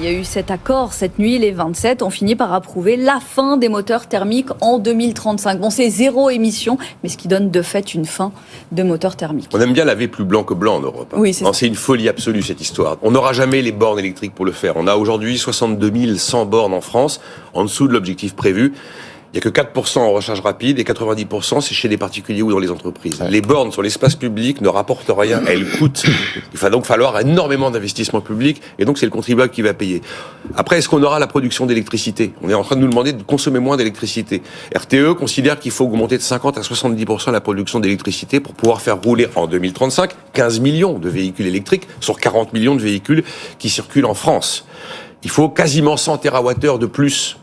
Il y a eu cet accord cette nuit, les 27 ont fini par approuver la fin des moteurs thermiques en 2035. Bon, c'est zéro émission, mais ce qui donne de fait une fin de moteurs thermiques. On aime bien laver plus blanc que blanc en Europe. Oui, c'est une folie absolue cette histoire. On n'aura jamais les bornes électriques pour le faire. On a aujourd'hui 62 100 bornes en France, en dessous de l'objectif prévu. Il n'y a que 4% en recharge rapide et 90% c'est chez les particuliers ou dans les entreprises. Ouais. Les bornes sur l'espace public ne rapportent rien, elles coûtent. Il va donc falloir énormément d'investissements publics et donc c'est le contribuable qui va payer. Après, est-ce qu'on aura la production d'électricité ? On est en train de nous demander de consommer moins d'électricité. RTE considère qu'il faut augmenter de 50 à 70% la production d'électricité pour pouvoir faire rouler en 2035 15 millions de véhicules électriques sur 40 millions de véhicules qui circulent en France. Il faut quasiment 100 TWh de plus.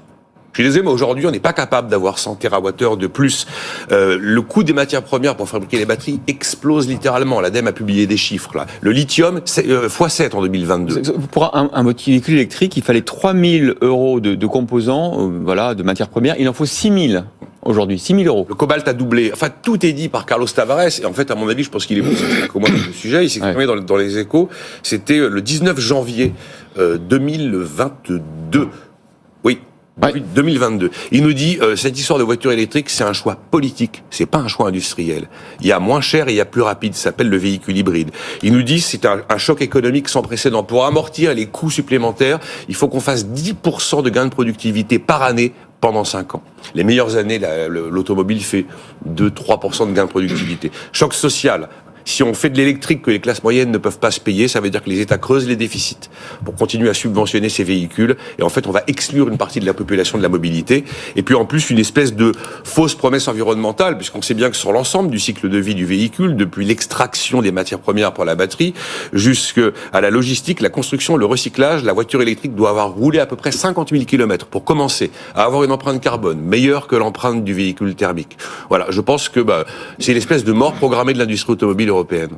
Je suis désolé, mais aujourd'hui, on n'est pas capable d'avoir 100 TWh de plus. Le coût des matières premières pour fabriquer les batteries explose littéralement. L'ADEME a publié des chiffres, là. Le lithium, c'est x7 en 2022. Pour un véhicule électrique, il fallait 3 000 euros de composants, de matières premières. Il en faut 6 000 aujourd'hui, 6 000 euros. Le cobalt a doublé. Enfin, tout est dit par Carlos Tavares. Et en fait, à mon avis, je pense qu'il est bon, c'est comment le sujet. Il s'est exprimé dans les Échos. C'était le 19 janvier 2022. Oui. Depuis 2022. Il nous dit, cette histoire de voiture électrique, c'est un choix politique, c'est pas un choix industriel. Il y a moins cher et il y a plus rapide, ça s'appelle le véhicule hybride. Il nous dit, c'est un choc économique sans précédent. Pour amortir les coûts supplémentaires, il faut qu'on fasse 10% de gains de productivité par année pendant 5 ans. Les meilleures années, l'automobile fait 2-3% de gains de productivité. Choc social. Si on fait de l'électrique que les classes moyennes ne peuvent pas se payer, ça veut dire que les États creusent les déficits pour continuer à subventionner ces véhicules. Et en fait, on va exclure une partie de la population de la mobilité. Et puis en plus, une espèce de fausse promesse environnementale, puisqu'on sait bien que sur l'ensemble du cycle de vie du véhicule, depuis l'extraction des matières premières pour la batterie, jusqu'à la logistique, la construction, le recyclage, la voiture électrique doit avoir roulé à peu près 50 000 km pour commencer à avoir une empreinte carbone meilleure que l'empreinte du véhicule thermique. Voilà, je pense que c'est l'espèce de mort programmée de l'industrie automobile européenne.